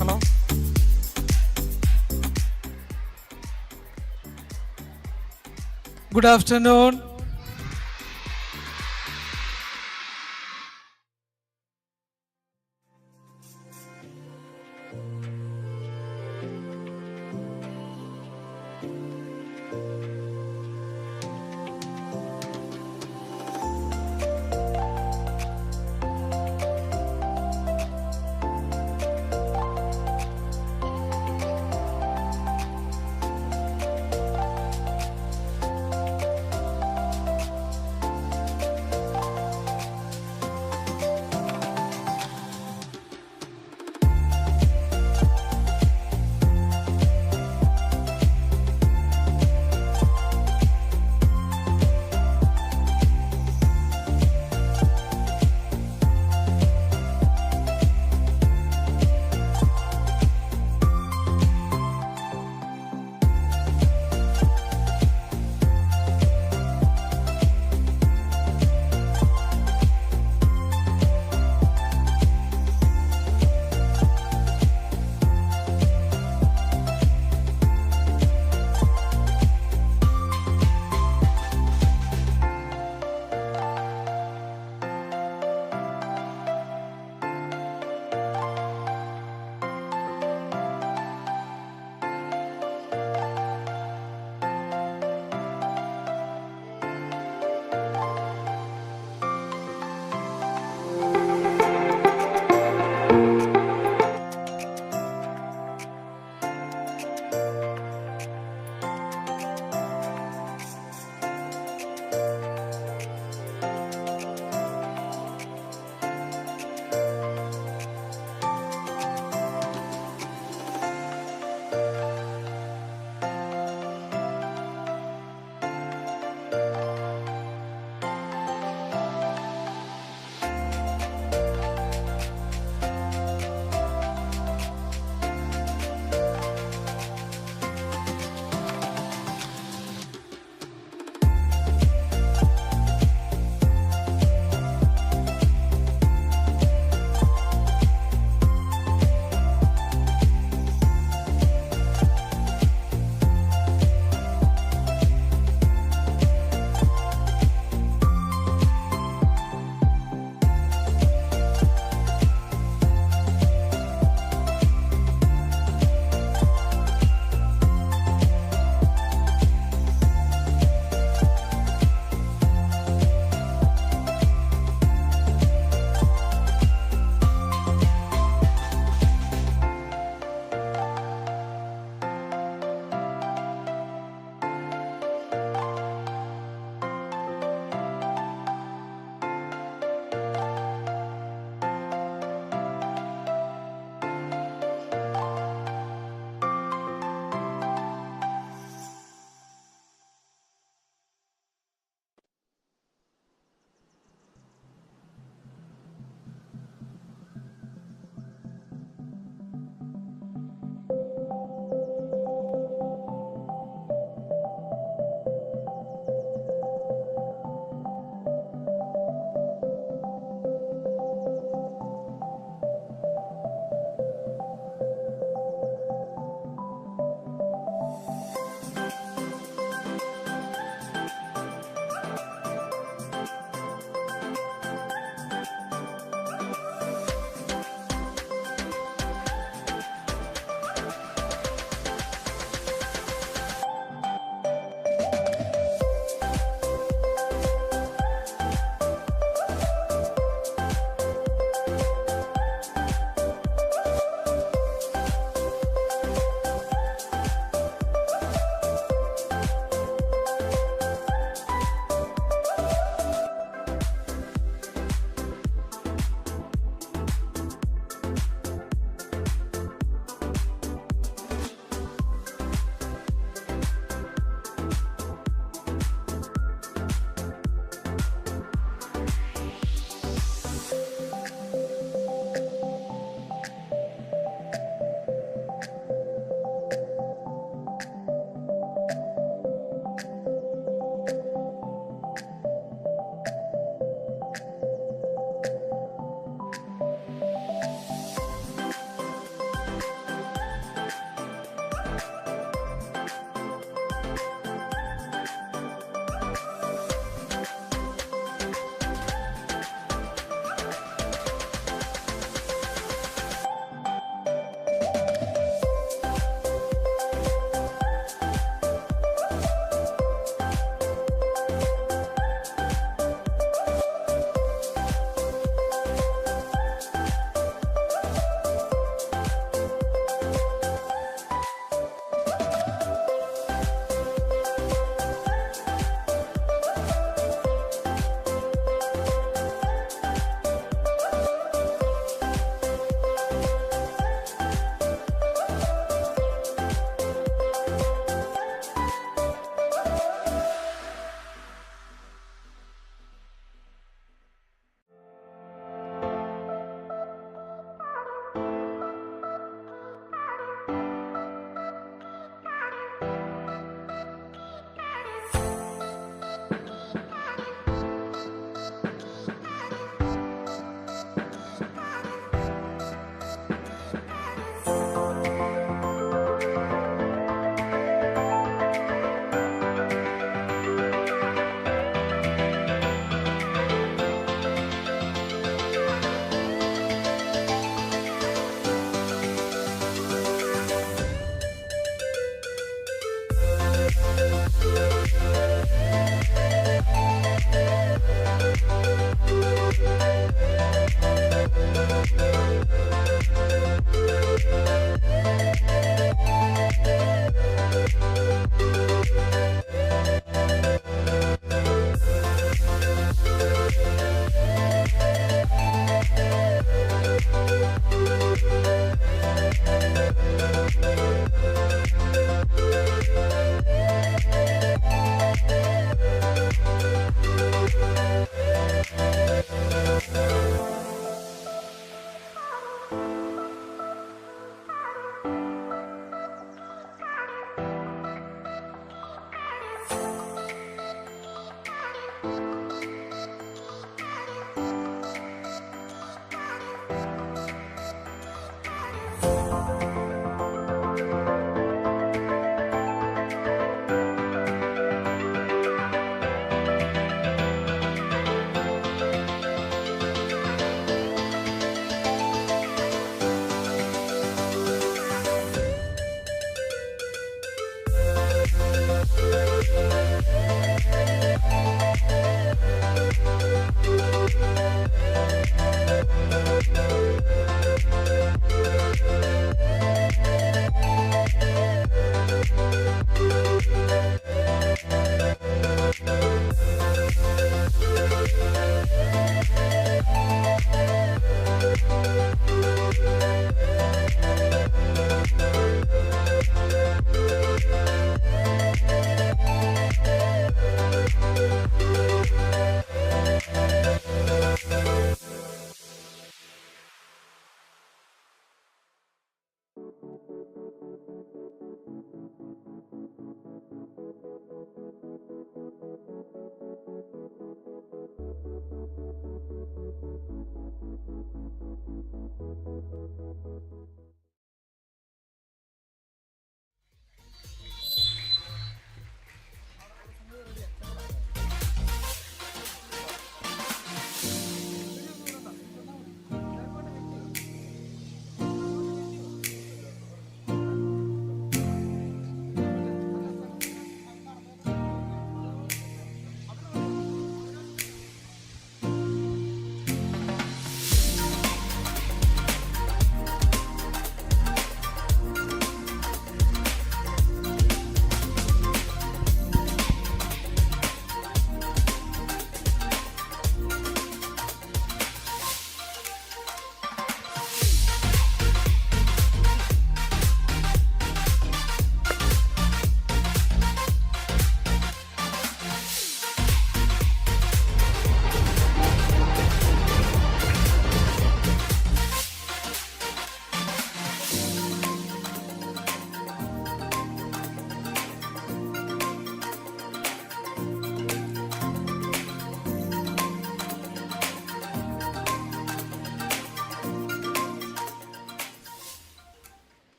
Hello. Good afternoon.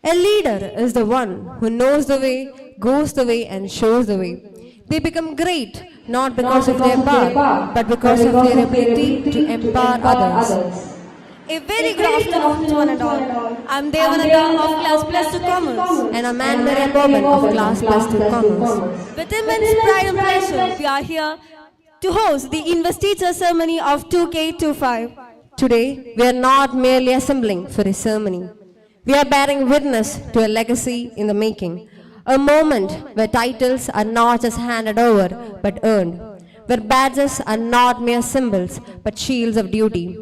A leader is the one who knows the way, goes the way, and shows the way. They become great not because of their power, but because of their ability to empower others. A very good afternoon to one and all. I'm Devananda of Class Plus 2 Commerce. And I'm Anne Maria Boban of Class Plus 2 Commerce. With immense pride and pleasure, we are here to host the investiture ceremony of 2K25. Today, we are not merely assembling for a ceremony. We are bearing witness to a legacy in the making. A moment where titles are not just handed over, but earned. Where badges are not mere symbols, but shields of duty.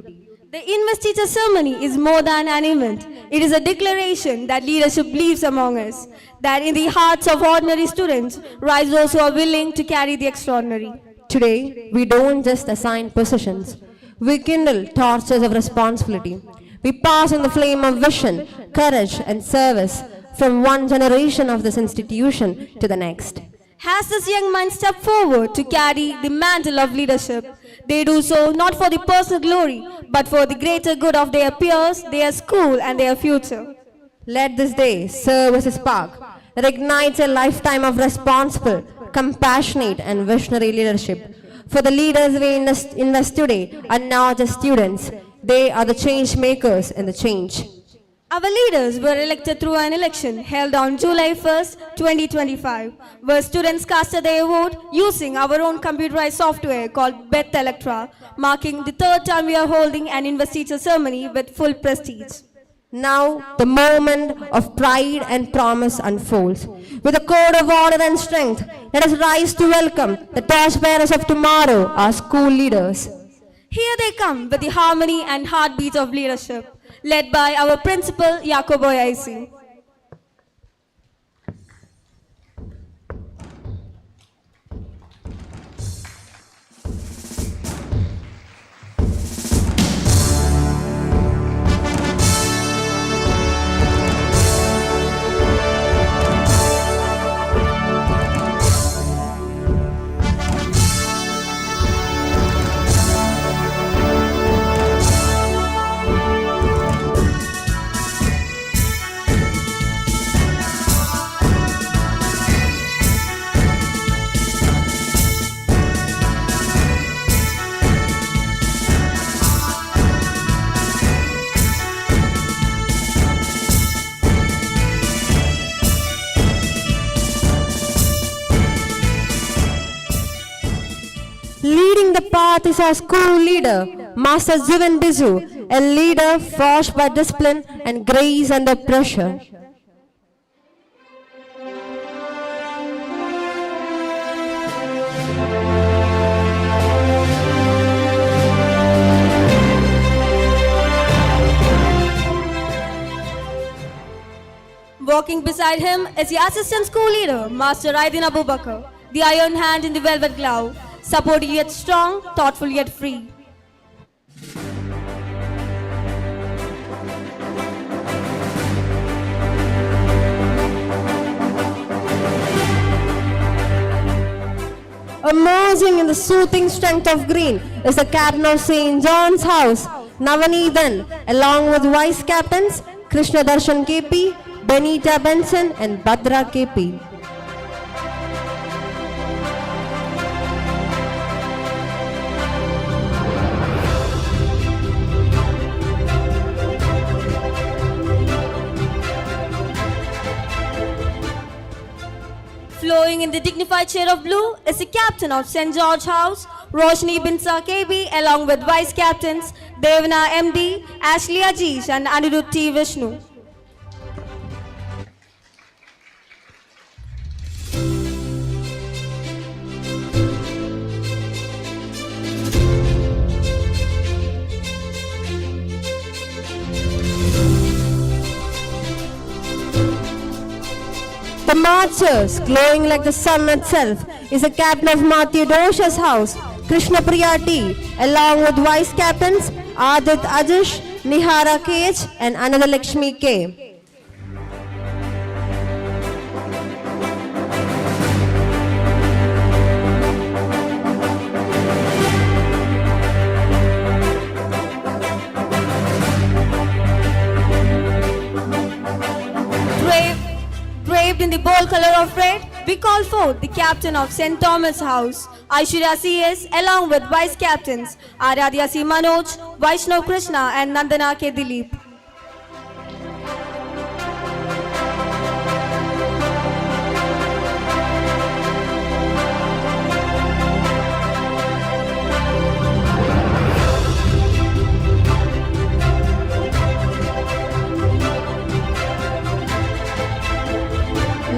The investiture ceremony is more than an event. It is a declaration that leadership lives among us. That in the hearts of ordinary students rise those who are willing to carry the extraordinary. Today, we don't just assign positions. We kindle torches of responsibility. We pass on the flame of vision, courage, and service from one generation of this institution to the next. As this young minds step forward to carry the mantle of leadership, they do so not for the personal glory, but for the greater good of their peers, their school, and their future. Let this day serve as a spark that ignites a lifetime of responsible, compassionate, and visionary leadership. For the leaders we invest today are not just students, they are the change makers in the change. Our leaders were elected through an election held on July 1st, 2025, where students casted their vote using our own computerized software called BETHANY, marking the third time we are holding an investiture ceremony with full prestige. Now, the moment of pride and promise unfolds. With a code of order and strength, let us rise to welcome the torchbearers of tomorrow, our school leaders. Here they come with the harmony and heartbeat of leadership, led by our principal, Yakobo Yaisi. Leading the path is our school leader, Master Jivan Biju, a leader forged by discipline and grace under pressure. Walking beside him is the assistant school leader, Master Aydin Abubakar, the iron hand in the velvet glove, supportive yet strong, thoughtful yet free. Emerging in the soothing strength of green is the captain of St.JOHN'S house, Navanithan, along with vice captains Krishna Darshan KP, Benita Benson, and Badra KP. Flowing in the dignified shade of blue is the captain of St. George's House, Roshni Binsa KB, along with vice captains Devana MD, Ashley Ajish, and Anirudh T. Vishnu. The marchers, glowing like the sun itself, is the captain of Matthew Dosha's house, Krishna Priya T, along with vice captains Adit Ajish, Nihara KH, and Another Lakshmi K. in the bold color of red, we call forth the captain of St. Thomas House, Aishwarya CS, along with vice captains Aradhya C. Manoj, Vaishnav Krishna and Nandana K. Dilip.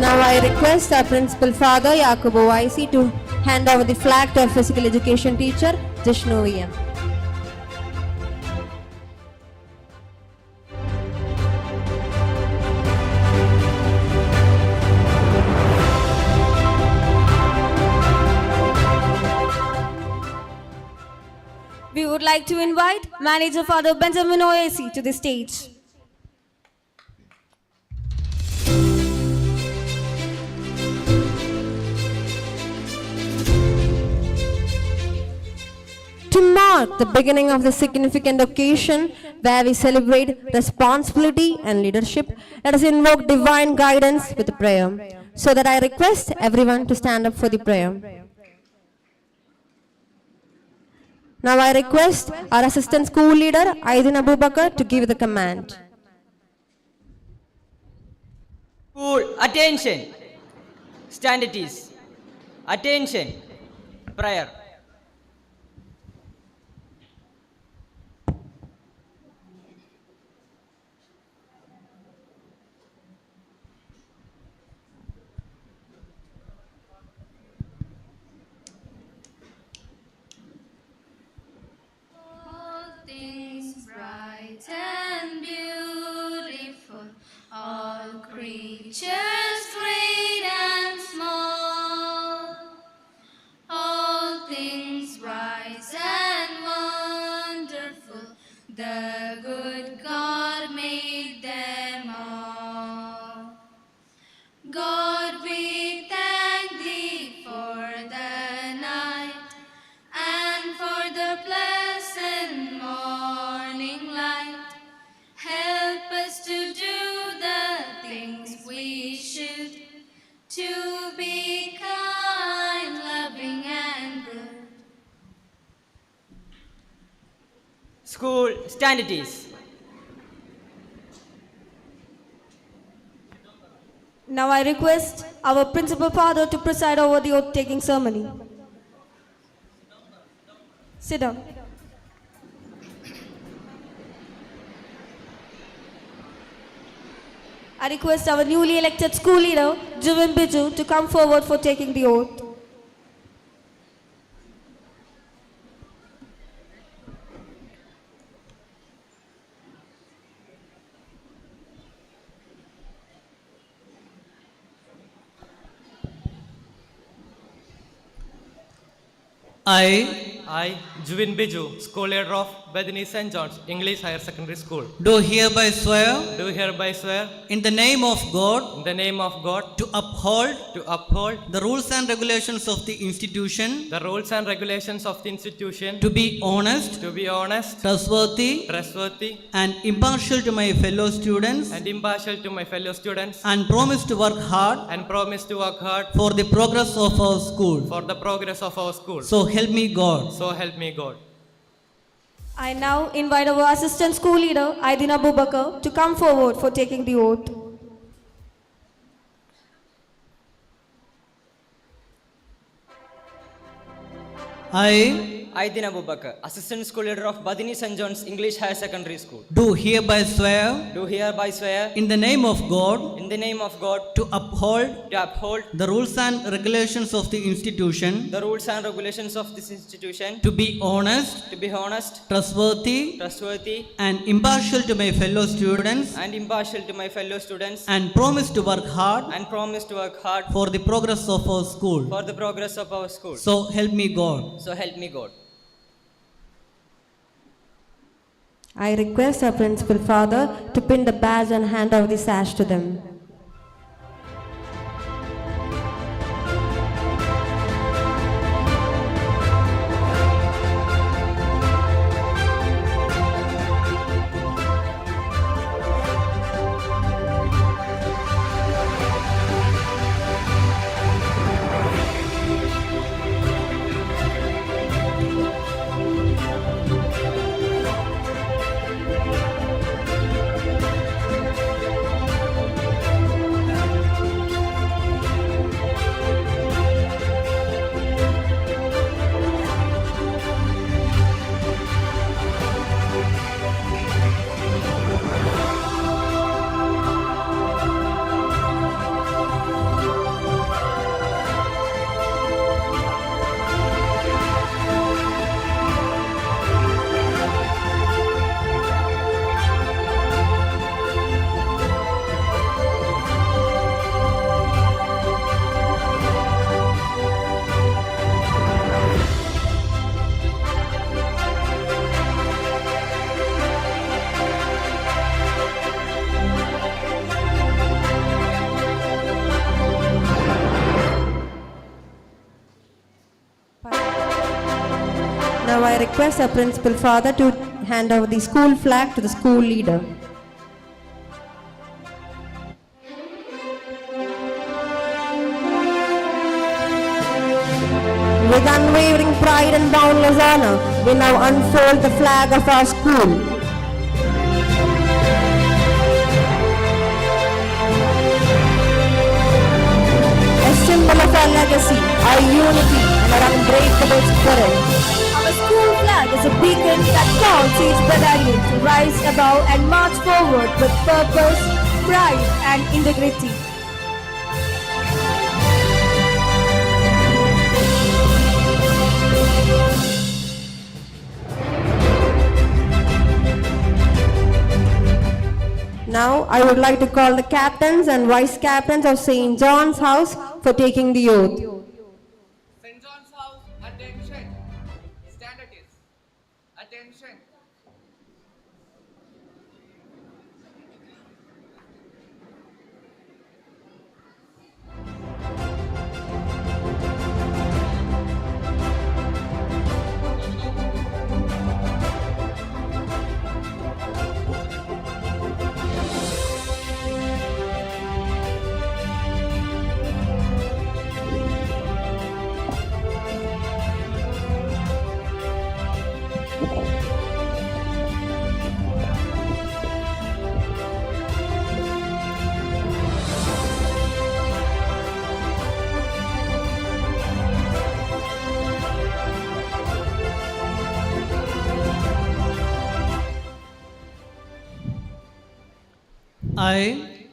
Now I request our Principal Father Yakubu YC to hand over the flag to our physical education teacher Jishnu VM. We would like to invite Manager Father Benjamin Oac to the stage. To mark the beginning of the significant occasion where we celebrate responsibility and leadership, let us invoke divine guidance with a prayer. So that I request everyone to stand up for the prayer. Now I request our assistant school leader Aidin Abubakar to give the command. School, attention. Stand at ease. Attention. Prayer. Bright and beautiful, all creatures great and small, all things wise and wonderful, the good God made them all. God, we thank Thee for the night and for the pleasant morning light. Help us to do the things we should, to be kind, loving, and good. School, stand at ease. Now I request our Principal Father to preside over the oath-taking ceremony. Sit down. I request our newly elected school leader, Juvin Biju, to come forward for taking the oath. I, Juvin Biju, school leader of BETHANY ST.JOHN'S English Higher Secondary School, do hereby swear do hereby swear in the name of God in the name of God to uphold to uphold the rules and regulations of the institution, the rules and regulations of the institution, to be honest, trustworthy, and impartial to my fellow students, and impartial to my fellow students, and promise to work hard and promise to work hard for the progress of our school. for the progress of our school. So help me God. So help me God. I now invite our assistant school leader, Aidin Abubakar, to come forward for taking the oath. I Aidin Abubakar, Assistant School Leader of BETHANY St.JOHN'S English Higher Secondary School, do hereby swear do hereby swear in the name of God in the name of God to uphold to uphold the rules and regulations of the institution, the rules and regulations of this institution, to be honest, trustworthy, and impartial to my fellow students, and impartial to my fellow students, and promise to work hard and promise to work hard for the progress of our school. for the progress of our school. So help me God. So help me God. I request our Principal Father to pin the badge and hand over the sash to them. Now I request our principal father to hand over the school flag to the school leader. With unwavering pride and boundless honor, we now unfold the flag of our school. A symbol of our legacy, our unity, and our unbreakable spirit. Our school flag is a beacon that calls each battalion to rise above and march forward with purpose, pride, and integrity. Now, I would like to call the captains and vice captains of St. John's House for taking the oath. St. John's House, attention. Stand at ease. Attention. I,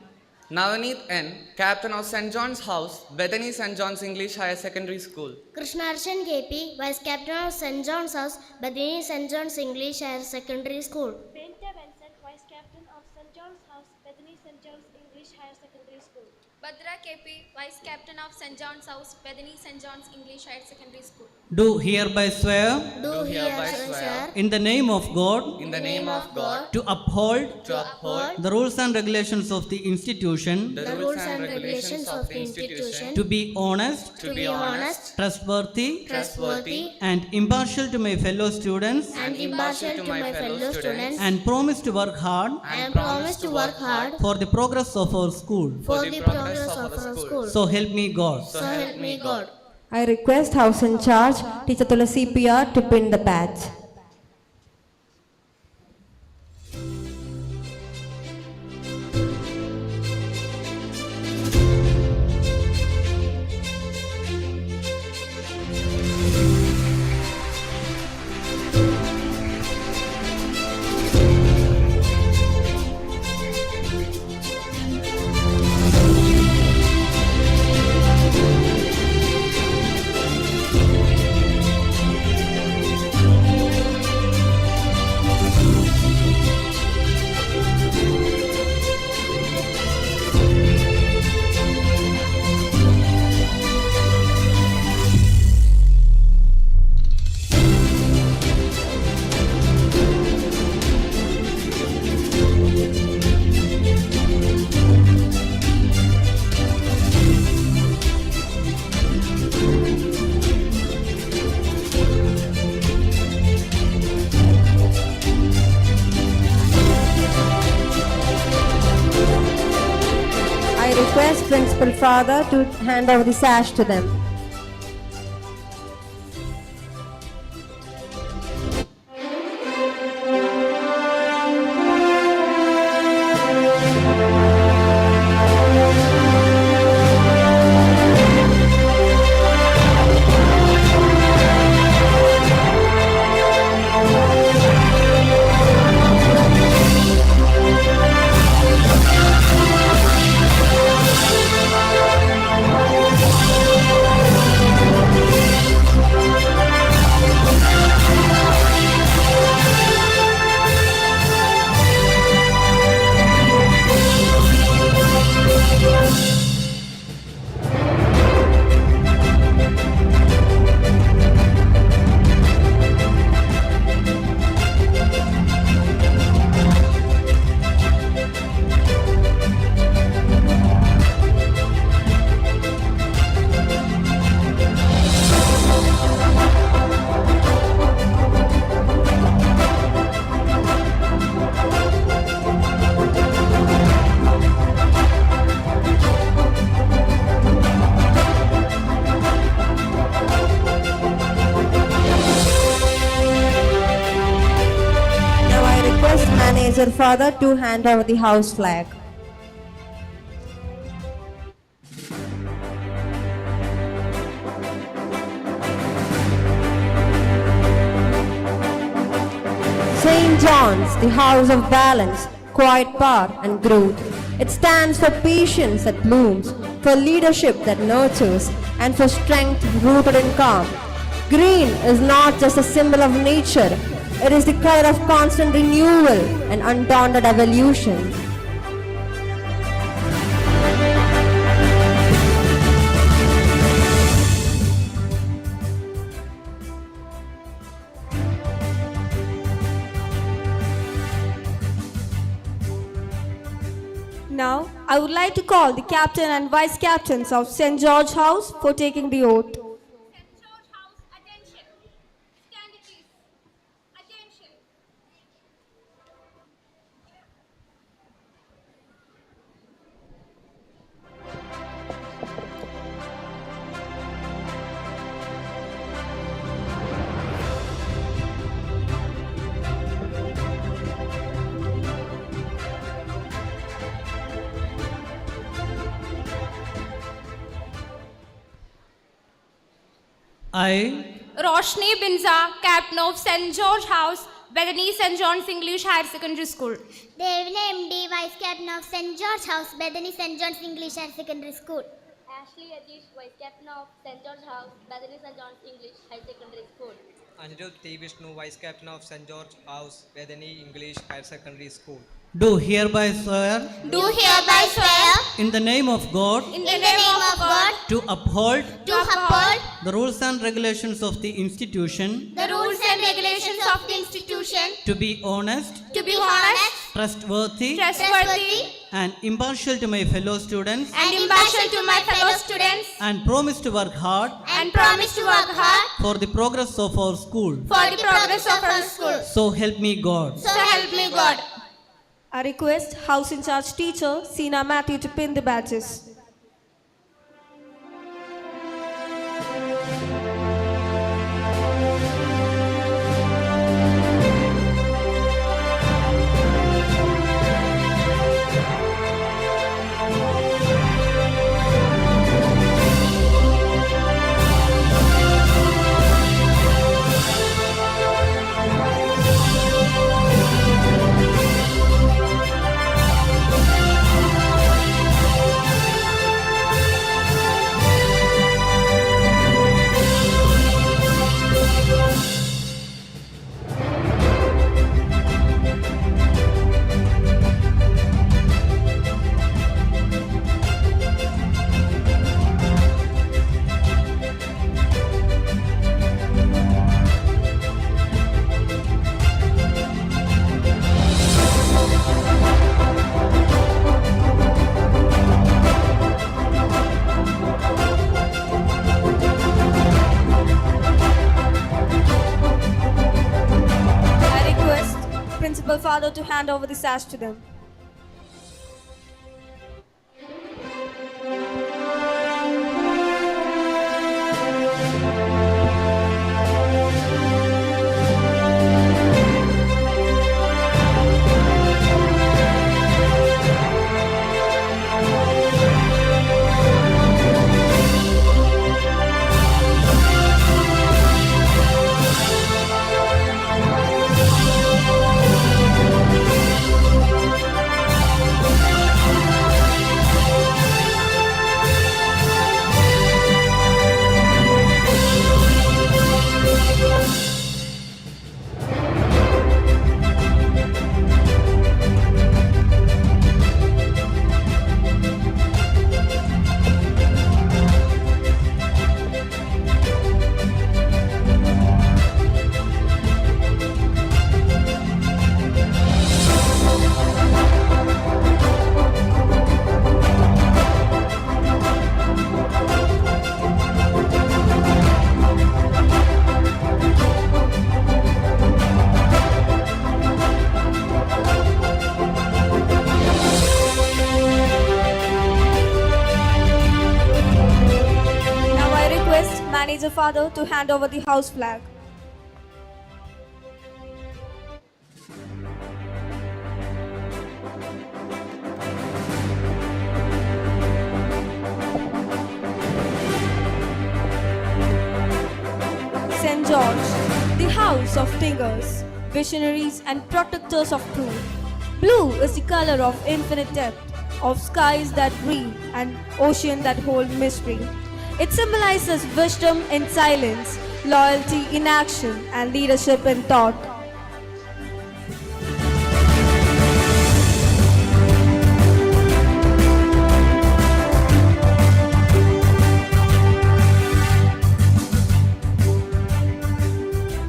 Navaneet N., Captain of St. John's House, Bethany St. John's English Higher Secondary School. Krishnarshan KP, Vice Captain of St. John's House, Bethany St. John's English Higher Secondary School. Benta Vincent, Vice Captain of St. John's House, Bethany St. John's English Higher Secondary School. Badra KP, Vice Captain of St. John's House, Bethany St. John's English Higher Secondary School. do hereby swear Do hereby swear in the name of God In the name of God, to uphold to uphold the rules and regulations of the institution, the rules and regulations of the institution, to be honest, to be honest, trustworthy, trustworthy, and impartial to my fellow students, and impartial to my fellow students, and promise to work hard and promise to work hard for the progress of our school. for the progress of our school. So help me God. So help me God. I request House in Charge, Teacher Tulasi PR, to pin the badge. I request Principal Father to hand over the sash to them. request Manager Father to hand over the house flag. St. John's, the house of balance, quiet power and growth. It stands for patience that blooms, for leadership that nurtures, and for strength rooted in calm. Green is not just a symbol of nature, it is the color of constant renewal and undaunted evolution. Now, I would like to call the captain and vice captains of St. George's House for taking the oath. St. George House, attention. Stand please. Attention. I, Roshni Binza, captain of St. George House, Bethany St. John's English Higher Secondary School. Devina MD, Vice Captain of St. George's House, Bethany St. John's English Higher Secondary School. Ashley Adish, Vice Captain of St. George's House, Bethany St. John's English High Secondary School. Anirudh T. Vishnu, Vice Captain of St. George House, Bethany English Higher Secondary School. do hereby swear Do hereby swear in the name of God in the name of God to uphold to uphold the rules and regulations of the institution, the rules and regulations of the institution, to be honest, to be honest, trustworthy, trustworthy, and impartial to my fellow students, and impartial to my fellow students, and promise to work hard and promise to work hard for the progress of our school. for the progress of our school. So help me God. So help me God. I request House in Charge Teacher Sina Matthew to pin the badges. I request Principal Father to hand over the sash to them. Now I request Manager Father to hand over the house flag. George, the house of thinkers, visionaries and protectors of truth. Blue is the color of infinite depth, of skies that breathe and ocean that hold mystery. It symbolizes wisdom in silence, loyalty in action, and leadership in thought.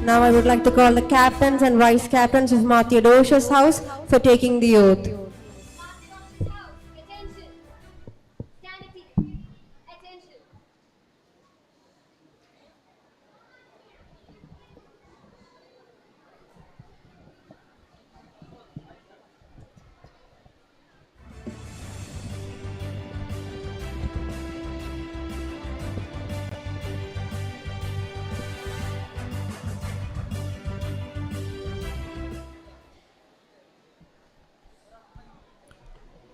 Now I would like to call the captains and vice captains of Matthew Dosh's house for taking the oath. Attention. Sanity. Attention.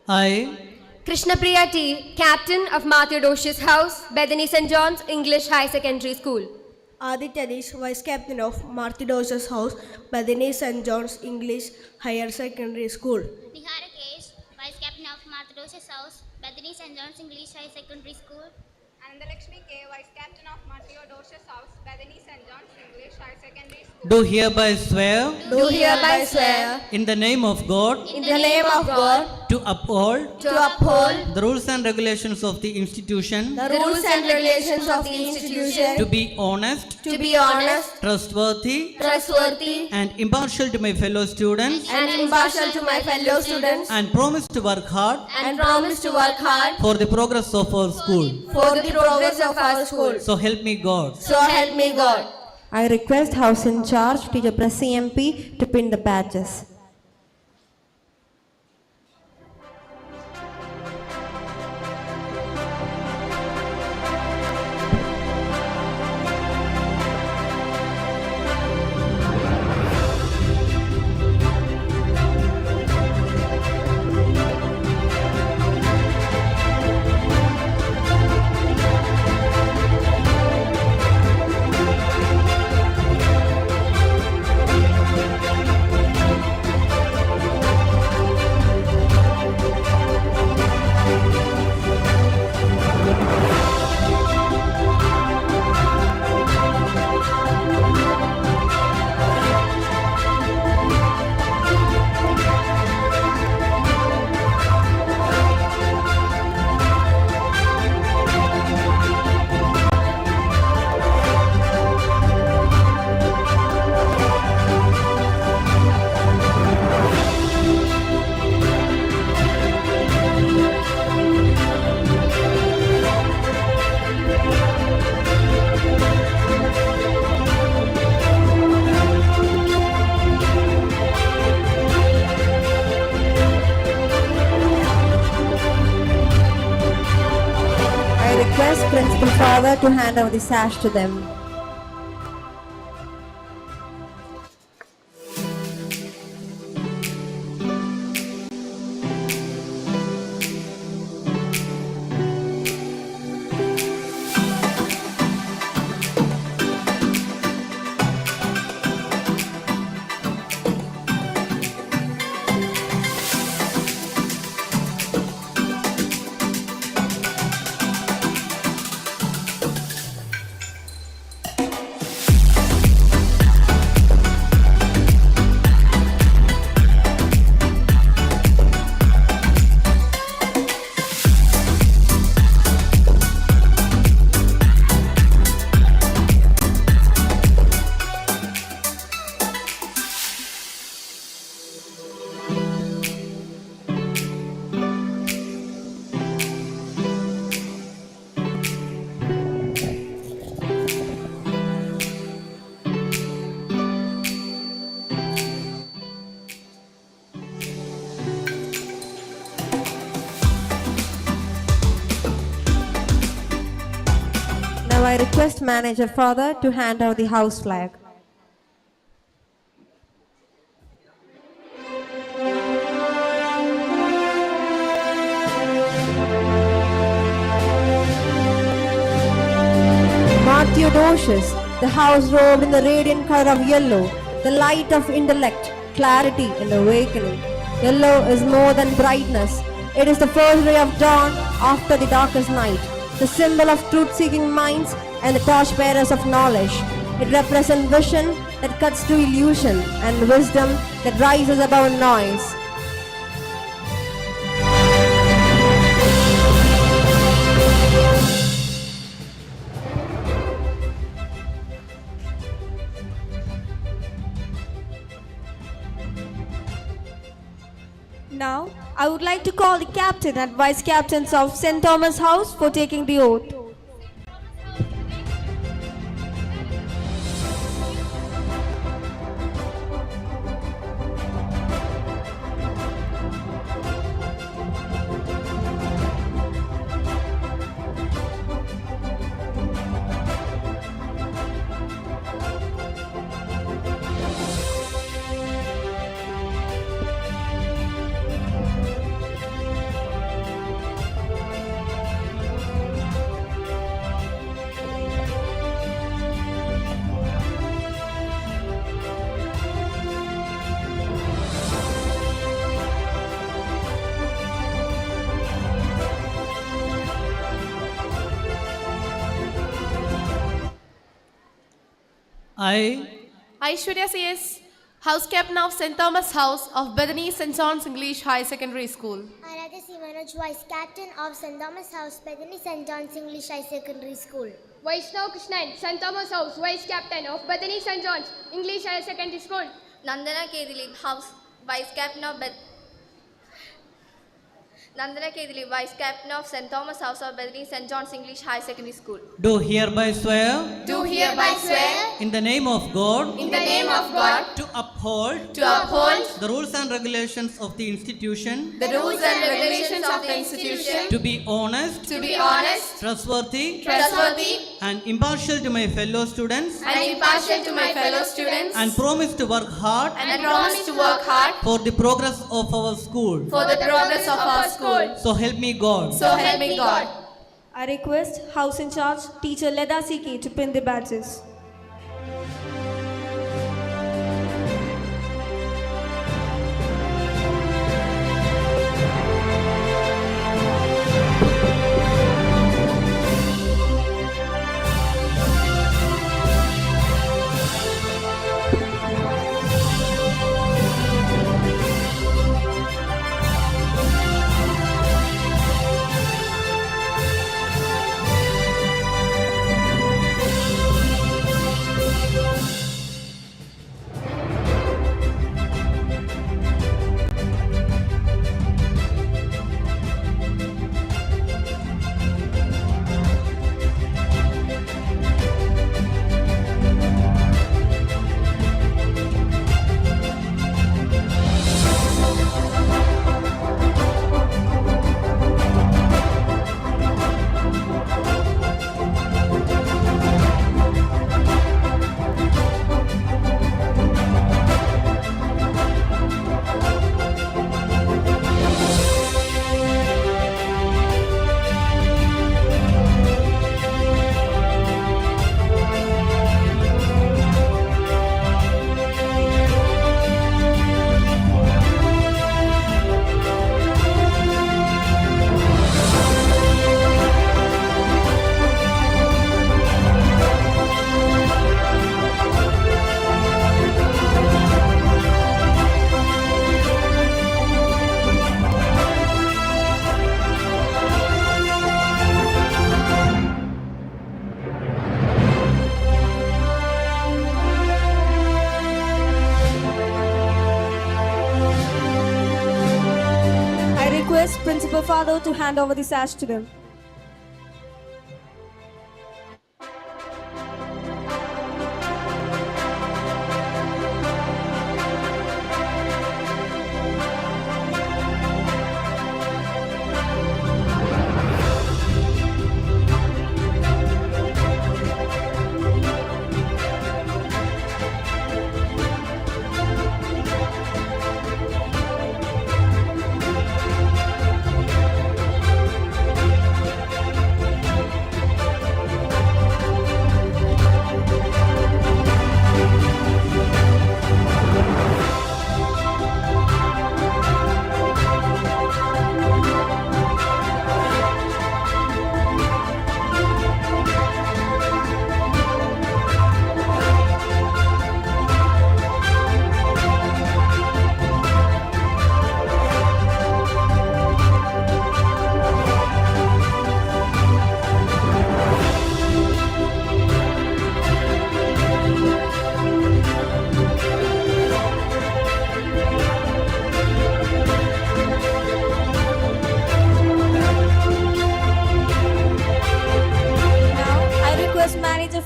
I, Krishnapriya T, Captain of Matthew Dosh's house, Bethany St. John's English High Secondary School. Aditya Dish, Vice Captain of Martydos's house, Bethany St. John's English Higher Secondary School. Nihara Kesh, Vice Captain of Martydos's house, Bethany St. John's English High Secondary School. Anandalakshmi K, Vice Captain of Matthew Dosh's house, Bethany St. John's English High Secondary School. do hereby swear Do hereby swear, in the name of God in the name of God, to uphold to uphold the rules and regulations of the institution, the rules and regulations of the institution, to be honest, to be honest, trustworthy, trustworthy, and impartial to my fellow students, and impartial to my fellow students, and promise to work hard and promise to work hard for the progress of our school. for the progress of our school. So help me God. So help me God. I request House in Charge, Teacher Pressy MP, to pin the badges. Request Principal Father to hand over the sash to them. Now I request Manager Father to hand out the house flag. Matthew Dosh's The house robed in the radiant color of yellow, the light of intellect, clarity and awakening. Yellow is more than brightness. It is the first ray of dawn after the darkest night, the symbol of truth-seeking minds and the torchbearers of knowledge. It represents vision that cuts through illusion and wisdom that rises above noise. Now, I would like to call the captain and vice captains of St. Thomas House for taking the oath. I, Aishwarya C.S., House Captain of St. Thomas House of Bethany St. John's English Higher Secondary School. Aradhya C. Manoj, Vice Captain of St. Thomas House, Bethany St. John's English High Secondary School. Vaishnav Krishnan, St. Thomas House, Vice Captain of Bethany St. John's English Higher Secondary School. Nandana K. Dilip, House Vice Captain of Vice Captain of St. Thomas House of Bethany St. John's English High Secondary School. do hereby swear Do hereby swear in the name of God in the name of God to uphold to uphold the rules and regulations of the institution, the rules and regulations of the institution, to be honest, to be honest, trustworthy, and impartial to my fellow students, and impartial to my fellow students, and promise to work hard and promise to work hard for the progress of our school. for the progress of our school. So help me God. So help me God. I request House in Charge, Teacher Leda C.K. to pin the badges. Principal Father to hand over the sash to them.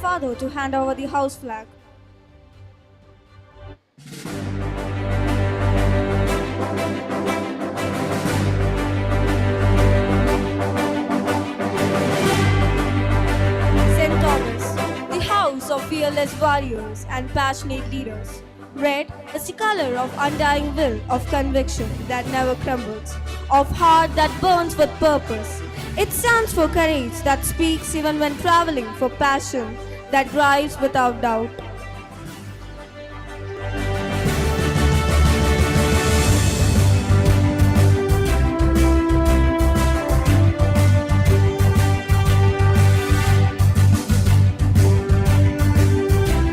father to hand over the house flag. St. Thomas, the house of fearless warriors and passionate leaders. Red is the color of undying will, of conviction that never crumbles, of heart that burns with purpose. It stands for courage that speaks even when traveling, for passion that drives without doubt.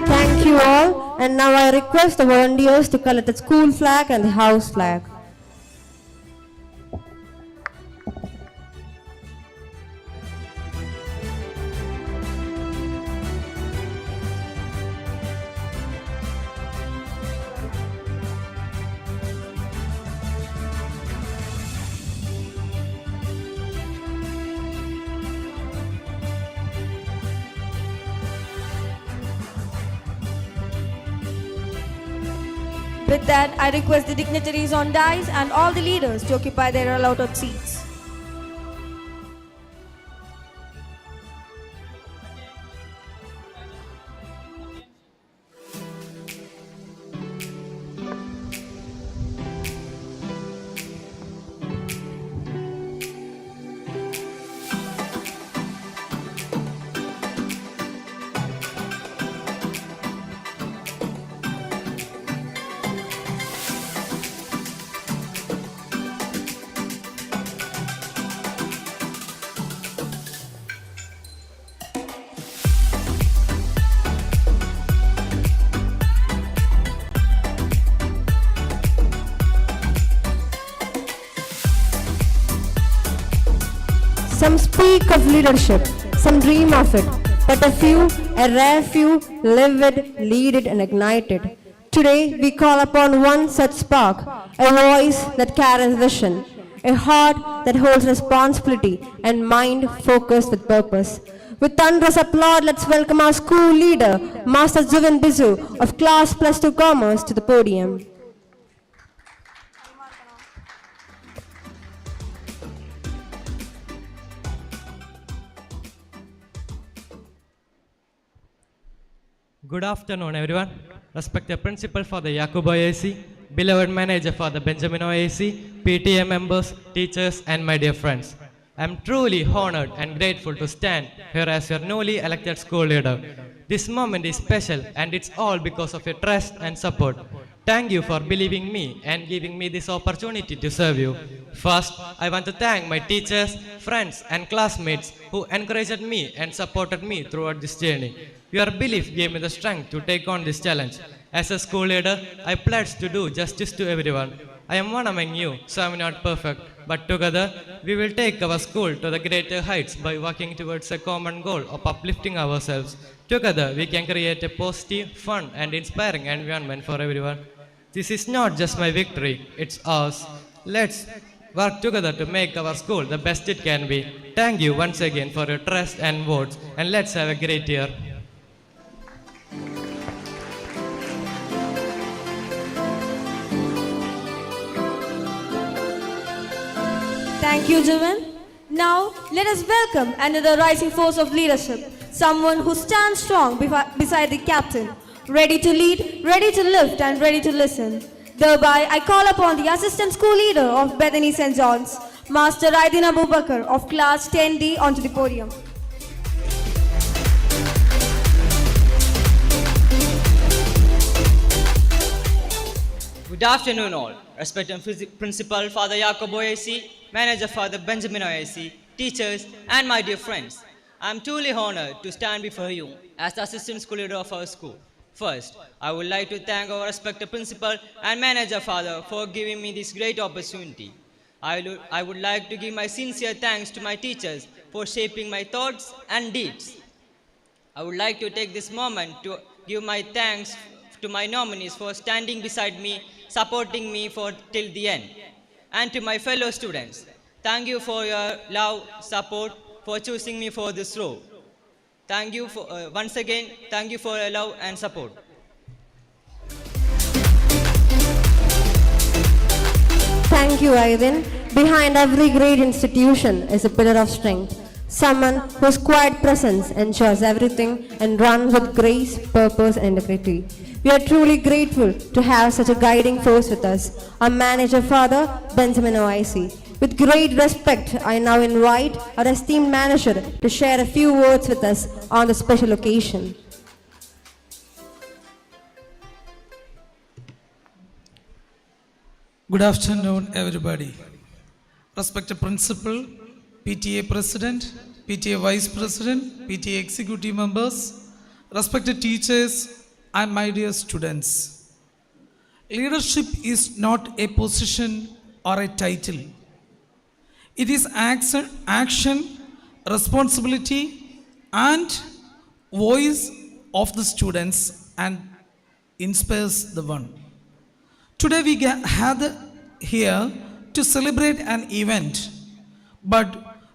Thank you all, and now I request the volunteers to collect the school flag and the house flag. With that, I request the dignitaries on dais and all the leaders to occupy their allotted seats. Some speak of leadership, some dream of it, but a rare few, live it, lead it, and ignite it. Today, we call upon one such spark, a voice that carries vision, a heart that holds responsibility, and mind focused with purpose. With thunderous applause, let's welcome our school leader, Master Juven Bizu of Class Plus 2 Commerce, to the podium. Good afternoon, everyone. Respected principal for the Yakubu IAC, beloved manager for the Benjamin IAC, PTA members, teachers, and my dear friends. I am truly honored and grateful to stand here as your newly elected school leader. This moment is special, and it's all because of your trust and support. Thank you for believing me and giving me this opportunity to serve you. First, I want to thank my teachers, friends, and classmates who encouraged me and supported me throughout this journey. Your belief gave me the strength to take on this challenge. As a school leader, I pledge to do justice to everyone. I am one among you, so I am not perfect, but together we will take our school to the greater heights by working towards a common goal of uplifting ourselves. Together we can create a positive, fun, and inspiring environment for everyone. This is not just my victory, it's ours. Let's work together to make our school the best it can be. Thank you once again for your trust and votes, and let's have a great year. Thank you, Juven. Now, let us welcome another rising force of leadership, someone who stands strong beside the captain, ready to lead, ready to lift, and ready to listen. Thereby, I call upon the assistant school leader of Bethany St. John's, Master Aydin Abubakar of Class 10D, onto the podium. Good afternoon all. Respected Principal Father Yakubu IAC, Manager Father Benjamin IAC, teachers, and my dear friends. I am truly honored to stand before you as the assistant school leader of our school. First, I would like to thank our respected Principal and Manager Father for giving me this great opportunity. I would like to give my sincere thanks to my teachers for shaping my thoughts and deeds. I would like to take this moment to give my thanks to my nominees for standing beside me, supporting me till the end. And to my fellow students, thank you for your love, support, for choosing me for this role. Thank you for, once again, thank you for your love and support. Thank you, Aydin. Behind every great institution is a pillar of strength. Someone whose quiet presence ensures everything and runs with grace, purpose, and integrity. We are truly grateful to have such a guiding force with us, our manager father, Benjamin OIC. With great respect, I now invite our esteemed manager to share a few words with us on the special occasion. Good afternoon, everybody. Respected Principal, PTA President, PTA Vice President, PTA Executive Members, respected teachers, and my dear students. Leadership is not a position or a title. It is action, responsibility, and voice of the students and inspires the one. Today we gathered here to celebrate an event, but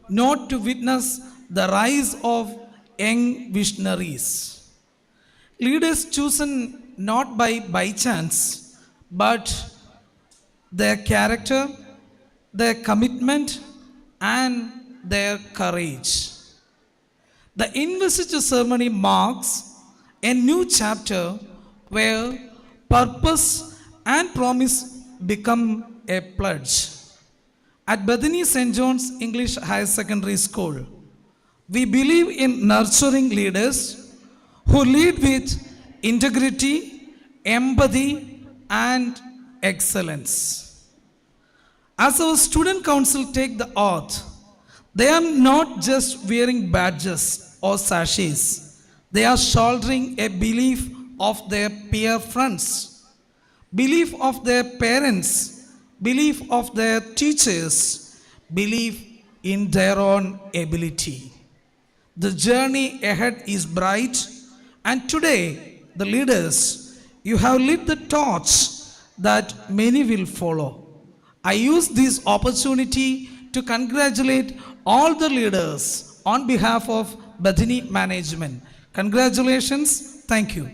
not to witness the rise of young visionaries. Leaders chosen not by chance, but their character, their commitment, and their courage. The investiture ceremony marks a new chapter where purpose and promise become a pledge. At Bethany St. John's English Higher Secondary School, we believe in nurturing leaders who lead with integrity, empathy, and excellence. As our student council take the oath, they are not just wearing badges or sashes. They are shouldering a belief of their peer friends, belief of their parents, belief of their teachers, belief in their own ability. The journey ahead is bright, and today, the leaders, you have lit the torch that many will follow. I use this opportunity to congratulate all the leaders on behalf of Bethany management. Congratulations. Thank you.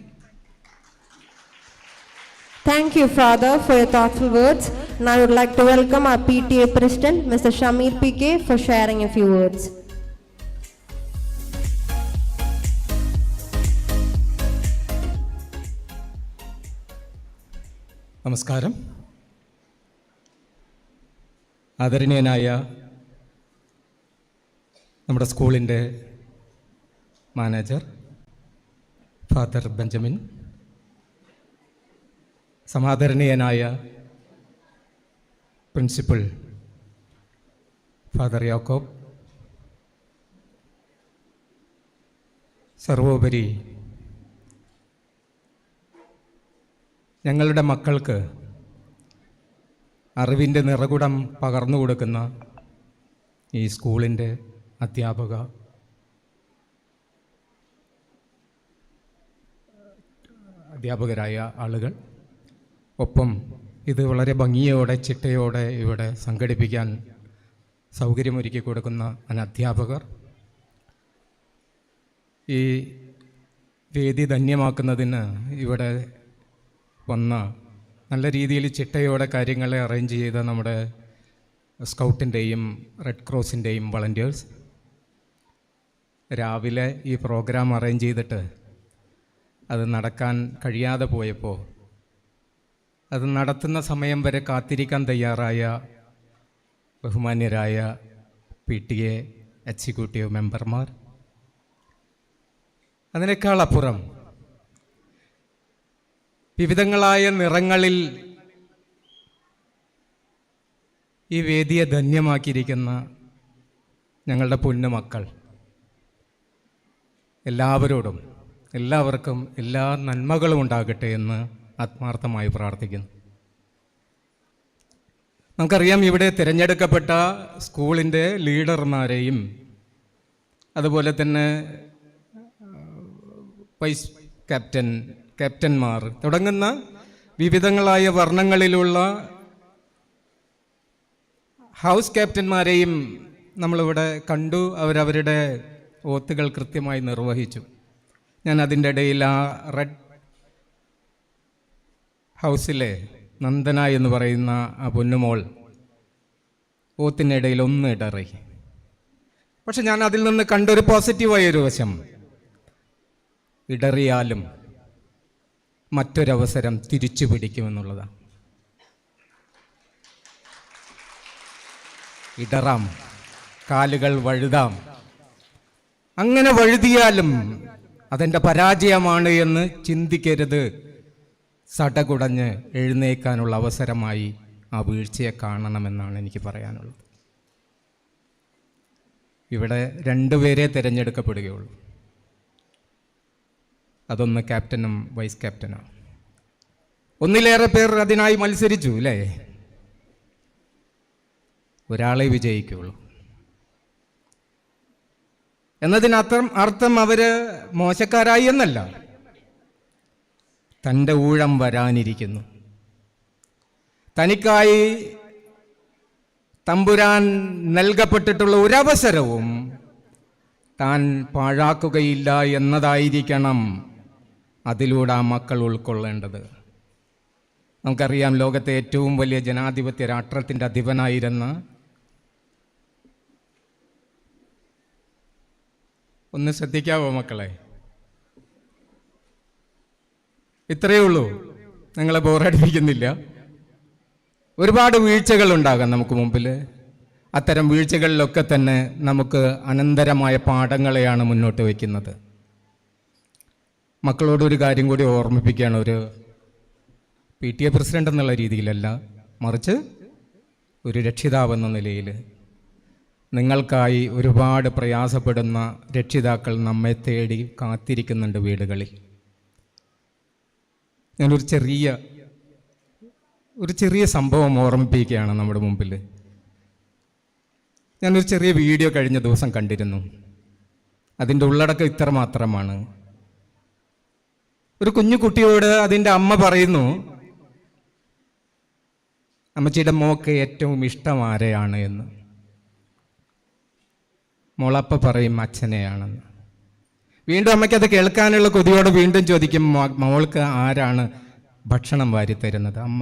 Thank you, Father, for your thoughtful words. Now I would like to welcome our PTA President, Mr. Shamir PK, for sharing a few words. നമസ്കാരം. ആദരണീയനായ നമ്മുടെ സ്കൂളിൻ്റെ manager father Benjamin, സമാദരണീയനായ principal father Yakob, സർവോപരി ഞങ്ങളുടെ മക്കൾക്ക് അറിവിൻ്റെ നിറകുടം പകർന്നു കൊടുക്കുന്ന ഈ സ്കൂളിൻ്റെ അധ്യാപകരായ ആളുകൾ, ഒപ്പം ഇത് വളരെ ഭംഗിയോടെ ചിട്ടയോടെ ഇവിടെ സംഘടിപ്പിക്കാൻ സൗകര്യമൊരുക്കി കൊടുക്കുന്ന അധ്യാപകർ, ഈ വേദി ധന്യമാക്കുന്നതിന് ഇവിടെ വന്ന നല്ല രീതിയിൽ ചിട്ടയോടെ കാര്യങ്ങളെ അറേഞ്ച് ചെയ്ത നമ്മുടെ സ്കൗട്ടിൻ്റെയും റെഡ് ക്രോസിൻ്റെയും വളണ്ടിയേഴ്സ്, രാവിലെ ഈ പ്രോഗ്രാം അറേഞ്ച് ചെയ്തിട്ട് അത് നടക്കാൻ കഴിയാതെ പോയപ്പോൾ അത് നടത്തുന്ന സമയം വരെ കാത്തിരിക്കാൻ തയ്യാറായ ബഹുമാന്യരായ PTA എക്സിക്യൂട്ടീവ് മെമ്പർമാർ, അതിനേക്കാൾ അപ്പുറം വിവിധങ്ങളായ നിറങ്ങളിൽ ഈ വേദിയെ ധന്യമാക്കിയിരിക്കുന്ന ഞങ്ങളുടെ പൊന്നു മക്കൾ, എല്ലാവർക്കും എല്ലാ നന്മകളും ഉണ്ടാകട്ടെ എന്ന് ആത്മാർത്ഥമായി പ്രാർത്ഥിക്കുന്നു. നമുക്കറിയാം, ഇവിടെ തിരഞ്ഞെടുക്കപ്പെട്ട സ്കൂളിൻ്റെ ലീഡർമാരെയും അതുപോലെ തന്നെ വൈസ് ക്യാപ്റ്റന്മാർ തുടങ്ങുന്ന വിവിധങ്ങളായ വർണ്ണങ്ങളിലുള്ള ഹൗസ് ക്യാപ്റ്റന്മാരെയും നമ്മളിവിടെ കണ്ടു. അവരവരുടെ ഓത്തുകൾ കൃത്യമായി നിർവഹിച്ചു. ഞാൻ അതിൻ്റെ ഇടയിൽ ആ റെഡ് ഹൗസിലെ നന്ദന എന്ന് പറയുന്ന ആ പൊന്നുമോൾ ഓത്തിനിടയിൽ ഒന്ന് ഇടറി. പക്ഷെ ഞാൻ അതിൽ നിന്ന് കണ്ടൊരു പോസിറ്റീവായൊരു വശം, ഇടറിയാലും മറ്റൊരവസരം തിരിച്ചു പിടിക്കുമെന്നുള്ളതാണ്. ഇടറാം, കാലുകൾ വഴുതാം, അങ്ങനെ വഴുതിയാലും അതെൻ്റെ പരാജയമാണ് എന്ന് ചിന്തിക്കരുത്. സടകുടഞ്ഞ് എഴുന്നേക്കാനുള്ള അവസരമായി ആ വീഴ്ചയെ കാണണമെന്നാണ് എനിക്ക് പറയാനുള്ളത്. ഇവിടെ 2 പേരെ തിരഞ്ഞെടുക്കപ്പെടുകയുള്ളൂ. അതൊന്ന് ക്യാപ്റ്റനും വൈസ് ക്യാപ്റ്റനാണ്. ഒന്നിലേറെ പേർ അതിനായി മത്സരിച്ചു അല്ലേ? ഒരാളെ വിജയിക്കുകയുള്ളൂ എന്നതിനർത്ഥം അവർ മോശക്കാരായി എന്നല്ല. തൻ്റെ ഊഴം വരാനിരിക്കുന്നു. തനിക്കായി തമ്പുരാൻ നൽകപ്പെട്ടിട്ടുള്ള ഒരവസരവും താൻ പാഴാക്കുകയില്ല എന്നതായിരിക്കണം അതിലൂടെ ആ മക്കൾ ഉൾക്കൊള്ളേണ്ടത്. നമുക്കറിയാം, ലോകത്തെ ഏറ്റവും വലിയ ജനാധിപത്യ രാഷ്ട്രത്തിൻ്റെ അധിപനായിരുന്ന, ഒന്ന് ശ്രദ്ധിക്കാവോ മക്കളെ? ഇത്രയേ ഉള്ളൂ, നിങ്ങളെ ബോറടിപ്പിക്കുന്നില്ല. ഒരുപാട് വീഴ്ചകൾ ഉണ്ടാകാം നമുക്ക് മുമ്പിൽ. അത്തരം വീഴ്ചകളിലൊക്കെ തന്നെ നമുക്ക് അനന്തരമായ പാഠങ്ങളെയാണ് മുന്നോട്ട് വയ്ക്കുന്നത്. മക്കളോടൊരു കാര്യം കൂടി ഓർമ്മിപ്പിക്കുകയാണ്. ഒരു PTA പ്രസിഡന്റ് എന്നുള്ള രീതിയിലല്ല, മറിച്ച് ഒരു രക്ഷിതാവെന്ന നിലയിൽ നിങ്ങൾക്കായി ഒരുപാട് പ്രയാസപ്പെടുന്ന രക്ഷിതാക്കൾ നമ്മെ തേടി കാത്തിരിക്കുന്നുണ്ട് വീടുകളിൽ. ഞാനൊരു ചെറിയ സംഭവം ഓർമ്മിപ്പിക്കുകയാണ് നമ്മുടെ മുമ്പിൽ. ഞാനൊരു ചെറിയ വീഡിയോ കഴിഞ്ഞ ദിവസം കണ്ടിരുന്നു. അതിൻ്റെ ഉള്ളടക്കം ഇത്ര മാത്രമാണ്. ഒരു കുഞ്ഞു കുട്ടിയോട് അതിൻ്റെ അമ്മ പറയുന്നു, അമ്മച്ചിയുടെ മോക്ക് ഏറ്റവും ഇഷ്ടം ആരെയാണ് എന്ന്. മോളപ്പ പറയും അച്ഛനെയാണെന്ന്. വീണ്ടും അമ്മയ്ക്കത് കേൾക്കാനുള്ള കൊതിയോടെ വീണ്ടും ചോദിക്കും, മോൾക്ക് ആരാണ് ഭക്ഷണം വാരി തരുന്നത്? അമ്മ.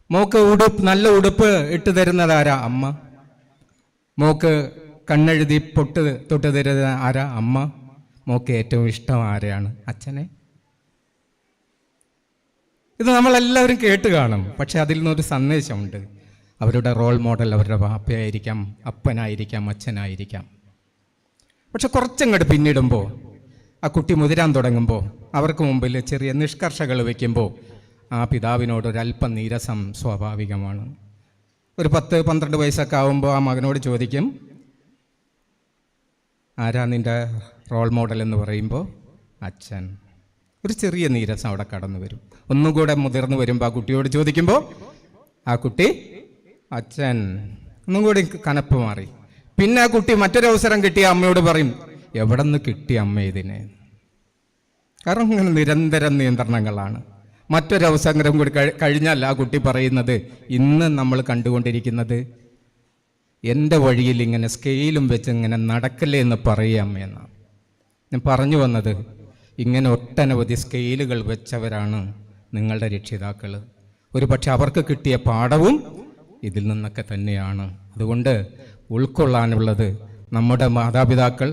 മോക്ക് നല്ല ഉടുപ്പ് ഇട്ട് തരുന്നത് ആരാ? അമ്മ. മോക്ക് കണ്ണെഴുതി തൊട്ട് തരുന്നത് ആരാ? അമ്മ. മോക്ക് ഏറ്റവും ഇഷ്ടം ആരെയാണ്? അച്ഛനെ. ഇത് നമ്മളെല്ലാവരും കേട്ട് കാണും. പക്ഷെ അതിൽ നിന്നൊരു സന്ദേശമുണ്ട്. അവരുടെ റോൾ മോഡൽ അവരുടെ വാപ്പയായിരിക്കാം, അപ്പനായിരിക്കാം, അച്ഛനായിരിക്കാം. പക്ഷെ കുറച്ചങ്ങോട്ട് പിന്നിടുമ്പോൾ, ആ കുട്ടി മുതിരാൻ തുടങ്ങുമ്പോൾ, അവർക്ക് മുമ്പിൽ ചെറിയ നിഷ്കർഷകൾ വയ്ക്കുമ്പോൾ ആ പിതാവിനോടൊരല്പം നീരസം സ്വാഭാവികമാണ്. ഒരു 10-12 വയസ്സൊക്കെ ആകുമ്പോൾ ആ മകനോട് ചോദിക്കും, ആരാ നിൻ്റെ റോൾ മോഡൽ എന്ന് പറയുമ്പോൾ അച്ഛൻ. ഒരു ചെറിയ നീരസം അവിടെ കടന്നു വരും. ഒന്നുകൂടെ മുതിർന്നു വരുമ്പോൾ ആ കുട്ടിയോട് ചോദിക്കുമ്പോൾ ആ കുട്ടി അച്ഛൻ. ഒന്നും കൂടി കനപ്പ് മാറി. പിന്നെ ആ കുട്ടി മറ്റൊരവസരം കിട്ടിയ അമ്മയോട് പറയും, എവിടെ നിന്ന് കിട്ടിയ അമ്മ ഇതിനെ? കാരണം ഇങ്ങനെ നിരന്തരം നിയന്ത്രണങ്ങളാണ്. മറ്റൊരവസരം കൂടി കഴിഞ്ഞാൽ ആ കുട്ടി പറയുന്നത്, ഇന്ന് നമ്മൾ കണ്ടുകൊണ്ടിരിക്കുന്നത് എൻ്റെ വഴിയിൽ ഇങ്ങനെ സ്കെയിലും വെച്ച് ഇങ്ങനെ നടക്കല്ലേ എന്ന് പറയുക അമ്മയെന്നാണ്. ഞാൻ പറഞ്ഞു വന്നത്, ഇങ്ങനെ ഒട്ടനവധി സ്കെയിലുകൾ വെച്ചവരാണ് നിങ്ങളുടെ രക്ഷിതാക്കൾ. ഒരു പക്ഷെ അവർക്ക് കിട്ടിയ പാഠവും ഇതിൽ നിന്നൊക്കെ തന്നെയാണ്. അതുകൊണ്ട് ഉൾക്കൊള്ളാനുള്ളത് നമ്മുടെ മാതാപിതാക്കൾ,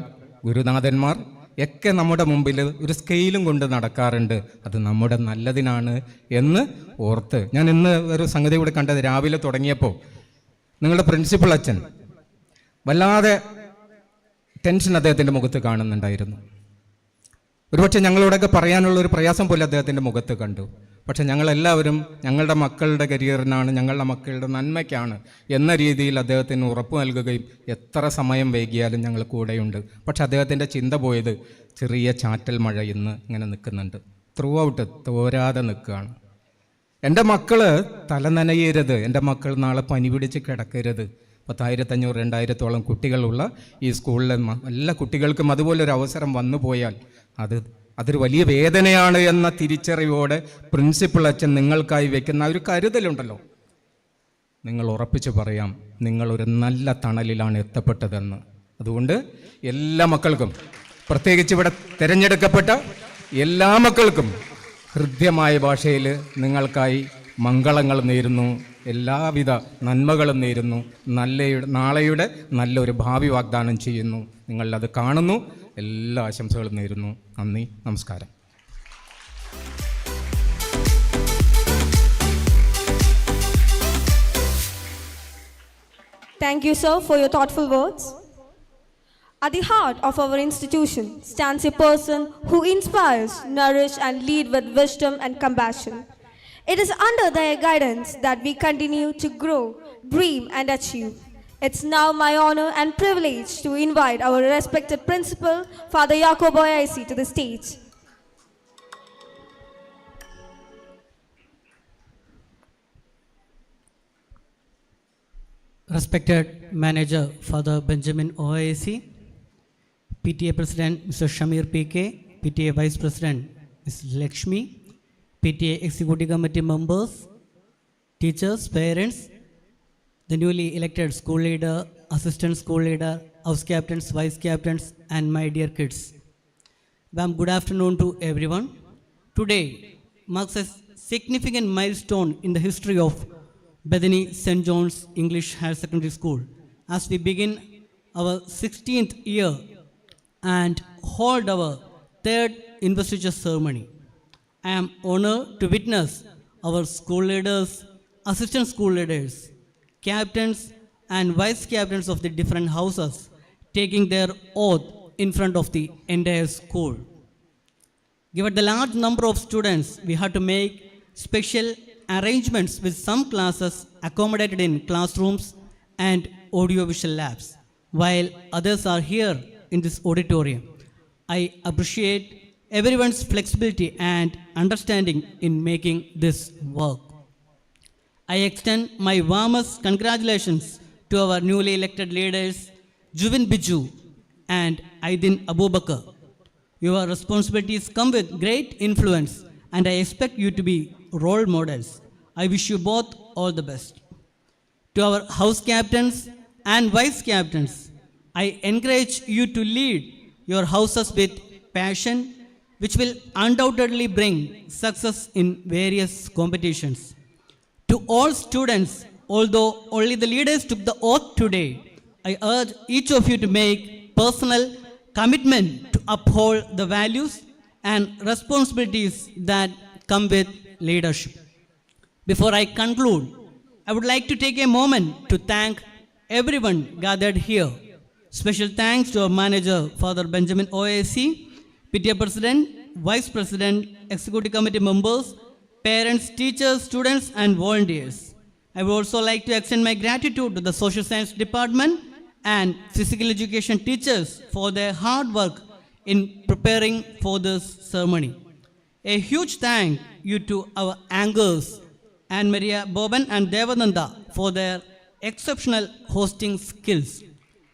ഗുരുനാഥന്മാർ ഒക്കെ നമ്മുടെ മുമ്പിൽ ഒരു സ്കെയിലും കൊണ്ട് നടക്കാറുണ്ട്. അത് നമ്മുടെ നല്ലതിനാണ് എന്ന് ഓർത്ത്, ഞാൻ ഇന്ന് ഒരു സംഗതി കൂടെ കണ്ടത്, രാവിലെ തുടങ്ങിയപ്പോൾ നിങ്ങളുടെ പ്രിൻസിപ്പൽ അച്ഛൻ വല്ലാതെ ടെൻഷൻ അദ്ദേഹത്തിൻ്റെ മുഖത്ത് കാണുന്നുണ്ടായിരുന്നു. ഒരുപക്ഷെ ഞങ്ങളോടൊക്കെ പറയാനുള്ള ഒരു പ്രയാസം പോലെ അദ്ദേഹത്തിൻ്റെ മുഖത്ത് കണ്ടു. പക്ഷെ ഞങ്ങളെല്ലാവരും ഞങ്ങളുടെ മക്കളുടെ കരിയറിനാണ്, ഞങ്ങളുടെ മക്കളുടെ നന്മയ്ക്കാണ് എന്ന രീതിയിൽ അദ്ദേഹത്തിന് ഉറപ്പ് നൽകുകയും എത്ര സമയം വൈകിയാലും ഞങ്ങൾ കൂടെയുണ്ട്. പക്ഷെ അദ്ദേഹത്തിൻ്റെ ചിന്ത പോയത് ചെറിയ ചാറ്റൽ മഴ ഇന്ന് ഇങ്ങനെ നിൽക്കുന്നുണ്ട്, ത്രൂ ഔട്ട് തോരാതെ നിൽക്കുകയാണ്. എൻ്റെ മക്കൾ തല നനയരുത്, എൻ്റെ മക്കൾ നാളെ പനി പിടിച്ച് കിടക്കരുത്. 1500-2000 കുട്ടികളുള്ള ഈ സ്കൂളിലെ എല്ലാ കുട്ടികൾക്കും അതുപോലൊരു അവസരം വന്നു പോയാൽ അതൊരു വലിയ വേദനയാണ് എന്ന തിരിച്ചറിവോടെ പ്രിൻസിപ്പൽ അച്ഛൻ നിങ്ങൾക്കായി വെക്കുന്ന ഒരു കരുതലുണ്ടല്ലോ, നിങ്ങൾ ഉറപ്പിച്ചു പറയാം, നിങ്ങളൊരു നല്ല തണലിലാണ് എത്തപ്പെട്ടതെന്ന്. അതുകൊണ്ട് എല്ലാ മക്കൾക്കും, പ്രത്യേകിച്ച് ഇവിടെ തിരഞ്ഞെടുക്കപ്പെട്ട എല്ലാ മക്കൾക്കും ഹൃദ്യമായ ഭാഷയിൽ നിങ്ങൾക്കായി മംഗളങ്ങൾ നേരുന്നു, എല്ലാവിധ നന്മകളും നേരുന്നു, നാളെയുടെ നല്ലൊരു ഭാവി വാഗ്ദാനം ചെയ്യുന്നു. നിങ്ങളത് കാണുന്നു. എല്ലാ ആശംസകളും നേരുന്നു. നന്ദി, നമസ്കാരം. Thank you, sir, for your thoughtful words. At the heart of our institution stands a person who inspires, nourishes, and leads with wisdom and compassion. It is under their guidance that we continue to grow, dream, and achieve. It's now my honor and privilege to invite our respected principal, Father Yakobo IC, to the stage. Respected Manager Father Benjamin OIC, PTA President Mr. Shamir PK, PTA Vice President Ms. Lakshmi, PTA Executive Committee members, teachers, parents, the newly elected school leader, assistant school leader, house captains, vice captains, and my dear kids. Good afternoon to everyone. Today marks a significant milestone in the history of Bethany St. John's English Higher Secondary School as we begin our 16th year and hold our third investiture ceremony. I am honored to witness our school leaders, assistant school leaders, captains and vice captains of the different houses taking their oath in front of the entire school. Given the large number of students, we had to make special arrangements with some classes accommodated in classrooms and audiovisual labs, while others are here in this auditorium. I appreciate everyone's flexibility and understanding in making this work. I extend my warmest congratulations to our newly elected leaders, Juvin Biju and Aydin Abubakar. Your responsibilities come with great influence, and I expect you to be role models. I wish you both all the best. To our house captains and vice captains, I encourage you to lead your houses with passion, which will undoubtedly bring success in various competitions. To all students, although only the leaders took the oath today, I urge each of you to make personal commitment to uphold the values and responsibilities that come with leadership. Before I conclude, I would like to take a moment to thank everyone gathered here. Special thanks to our manager, Father Benjamin OAC, PTA President, Vice President, Executive Committee members, parents, teachers, students, and volunteers. I would also like to extend my gratitude to the Social Science Department and Physical Education teachers for their hard work in preparing for this ceremony. A huge thank you to our anchors, Anne Maria Boban and Devananda, for their exceptional hosting skills.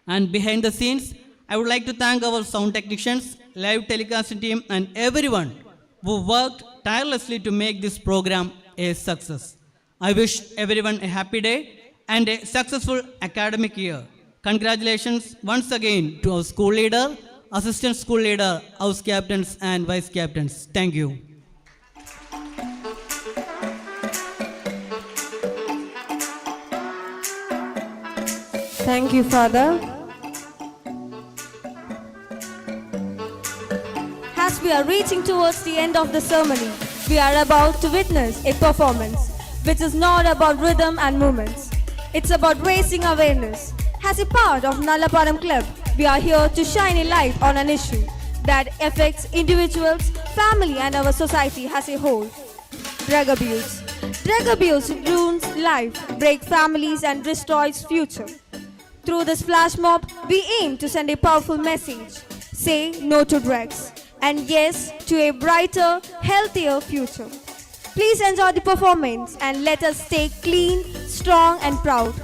And behind the scenes, I would like to thank our sound technicians, live telecasting team, and everyone who worked tirelessly to make this program a success. I wish everyone a happy day and a successful academic year. Congratulations once again to our school leader, assistant school leader, house captains, and vice captains. Thank you. Thank you, Father. As we are reaching towards the end of the ceremony, we are about to witness a performance which is not about rhythm and movements. It's about raising awareness. As a part of Nallaparam Club, we are here to shine a light on an issue that affects individuals, family, and our society as a whole. Drug abuse. Drug abuse ruins life, breaks families, and destroys future. Through this flash mob, we aim to send a powerful message. Say no to drugs, and yes to a brighter, healthier future. Please enjoy the performance and let us stay clean, strong, and proud.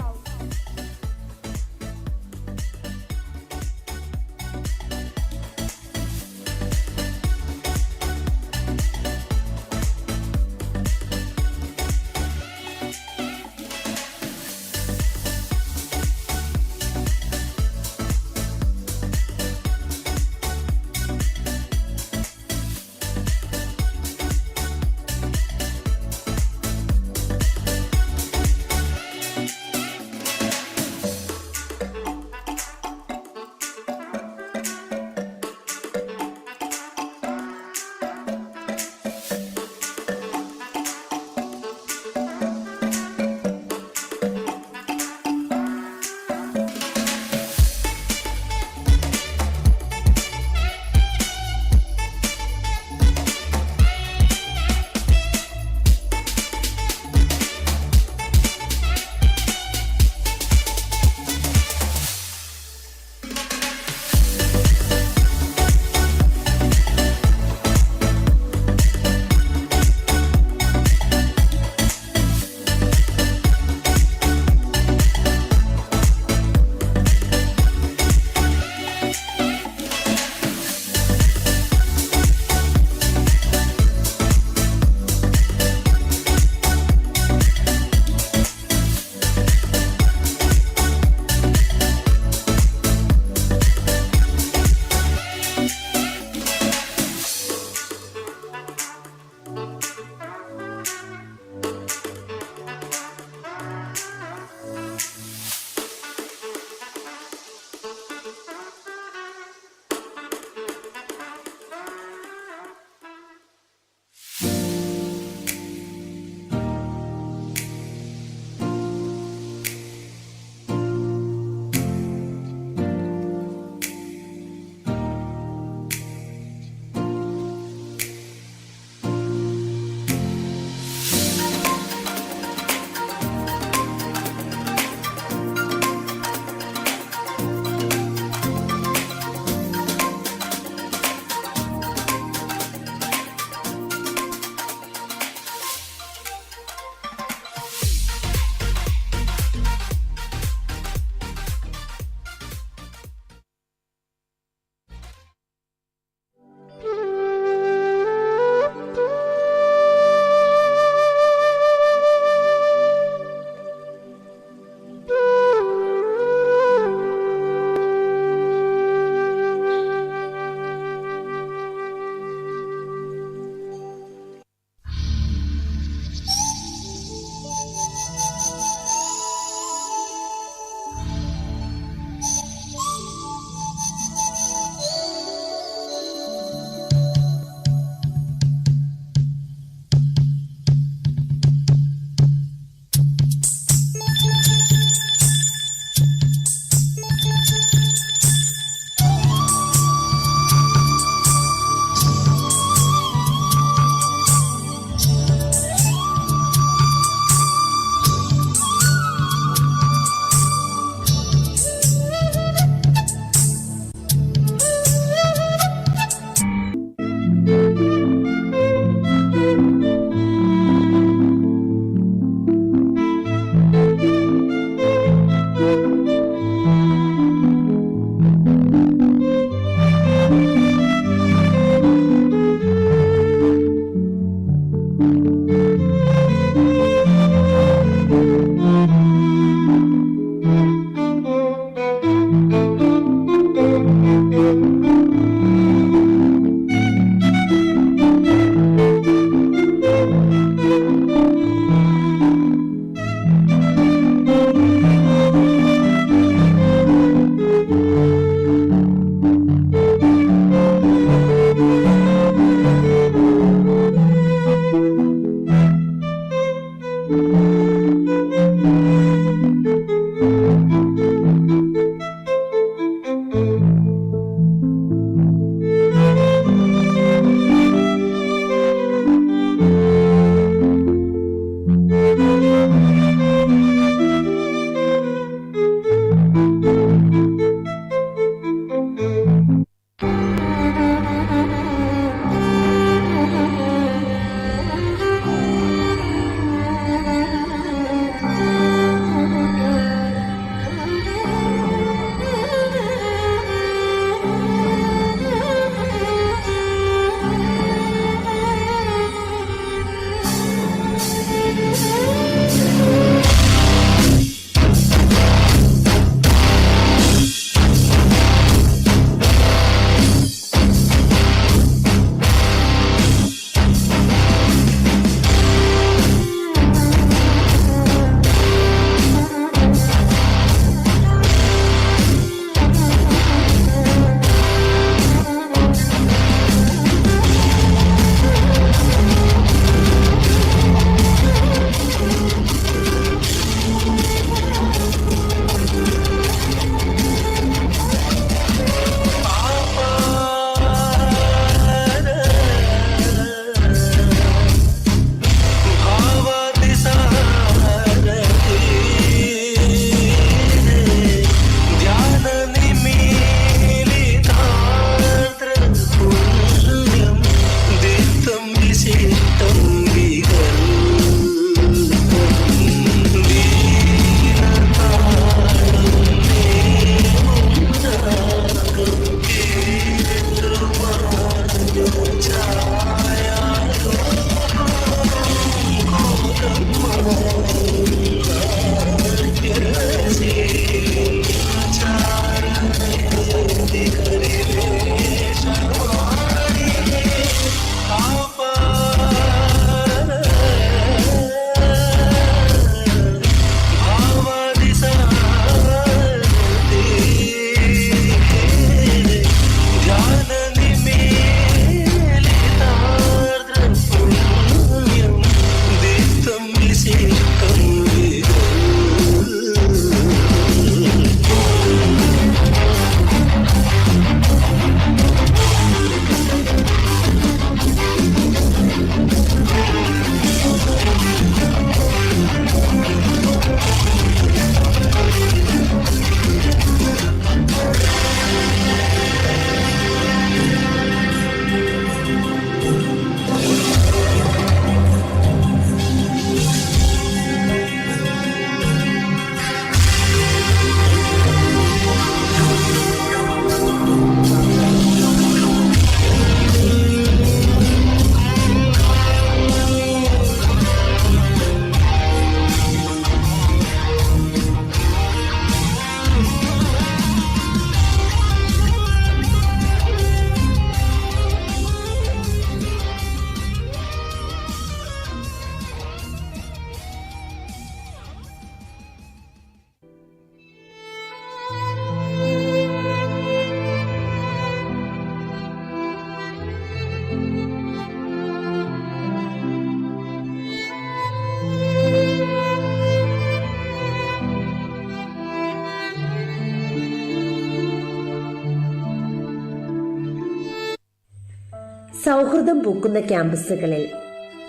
സൗഹൃദം പൂക്കുന്ന ക്യാമ്പസുകളിൽ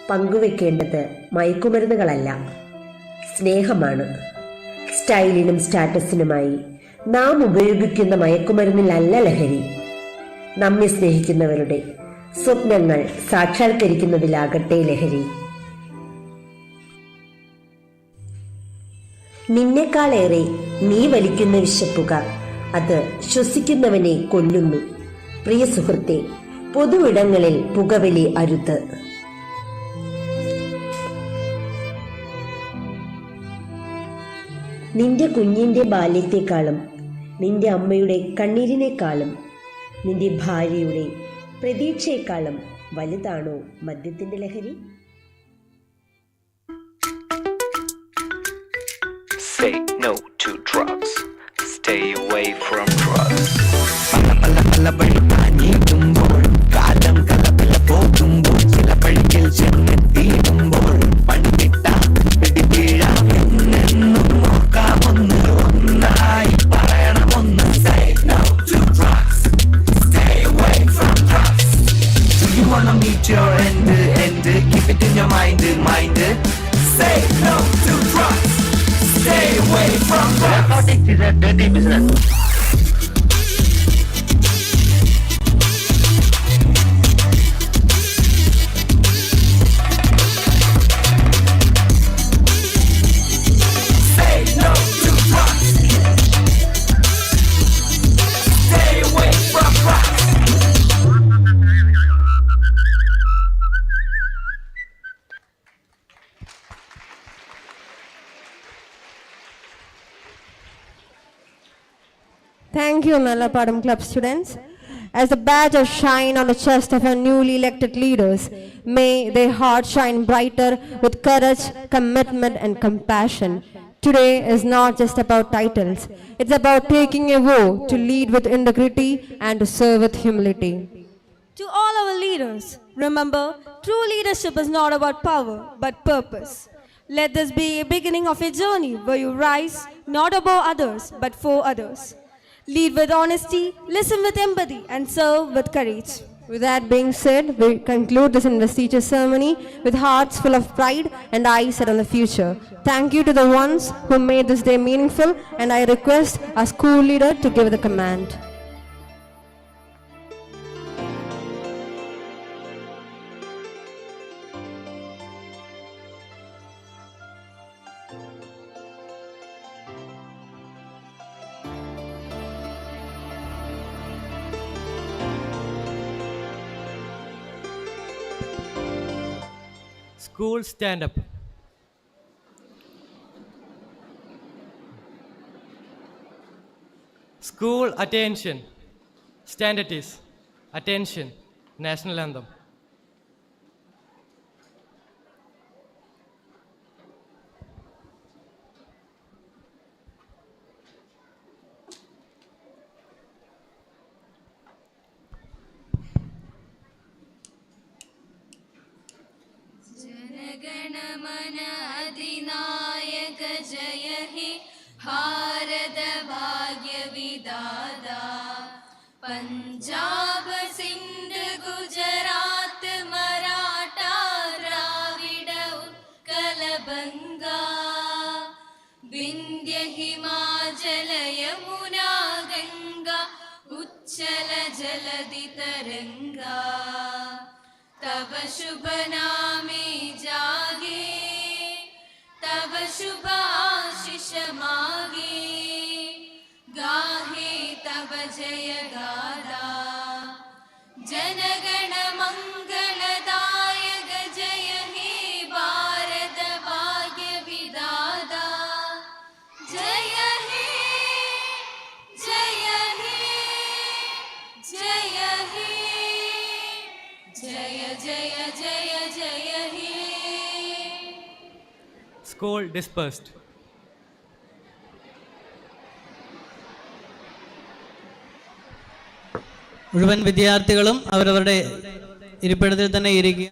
പങ്കുവെക്കേണ്ടത് മയക്കുമരുന്നുകളല്ല, സ്നേഹമാണ്. സ്റ്റൈലിനും സ്റ്റാറ്റസിനുമായി നാം ഉപയോഗിക്കുന്ന മയക്കുമരുന്നിലല്ല ലഹരി. നമ്മെ സ്നേഹിക്കുന്നവരുടെ സ്വപ്നങ്ങൾ സാക്ഷാത്കരിക്കുന്നതിലാകട്ടെ ലഹരി. നിന്നെക്കാളേറെ നീ വലിക്കുന്ന വിഷപ്പുക അത് ശ്വസിക്കുന്നവനെ കൊല്ലുന്നു. പ്രിയ സുഹൃത്തെ, പൊതുവിടങ്ങളിൽ പുകവലി അരുത്. നിന്റെ കുഞ്ഞിന്റെ ബാല്യത്തെക്കാളും നിന്റെ അമ്മയുടെ കണ്ണീരിനേക്കാളും നിന്റെ ഭാര്യയുടെ പ്രതീക്ഷയെക്കാളും വലുതാണോ മദ്യത്തിന്റെ ലഹരി? Say no to drugs. Stay away from drugs. കാലം കലപില പോകുമ്പോൾ ചില പഴികൾ ചെന്നെത്തിയിടുമ്പോൾ പണ്ടിട്ട പിടിവീഴാമെന്നും നോക്കാമൊന്ന് ഒന്നായി പറയണമൊന്ന്. Say no to drugs. Stay away from drugs. Do you wanna meet your end? Keep it in your mind. Say no to drugs. Stay away from drugs. Narcotics is a dirty business. Say no to drugs. Stay away from drugs. Thank you, Nalapadam Club students. As a badge of shine on the chest of our newly elected leaders, may their hearts shine brighter with courage, commitment and compassion. Today is not just about titles. It's about taking a vow to lead with integrity and to serve with humility. To all our leaders, remember, true leadership is not about power, but purpose. Let this be a beginning of a journey where you rise, not above others, but for others. Lead with honesty, listen with empathy, and serve with courage. With that being said, we conclude this investiture ceremony with hearts full of pride and eyes set on the future. Thank you to the ones who made this day meaningful, and I request our school leader to give the command. School stand up. School attention. Stand at ease. Attention. National anthem. Jana Gana Mana अधिनायक जय हे भारत भाग्य विधाता पंजाब सिंध गुजरात मराठा द्राविड उत्कल बंगा विंध्य हिमाचल यमुना गंगा उच्चल जलधि तरंगा तब शुभ नामे जागे तब शुभ आशीष मागे गाहे तब जय गादा जनगण मंगलदायक जय हे भारत भाग्य विधाता जय हे जय हे जय हे जय जय जय जय हे. School dispersed. മുഴുവൻ വിദ്യാർത്ഥികളും അവരവരുടെ ഇരിപ്പിടത്തിൽ തന്നെ ഇരിക്കുക.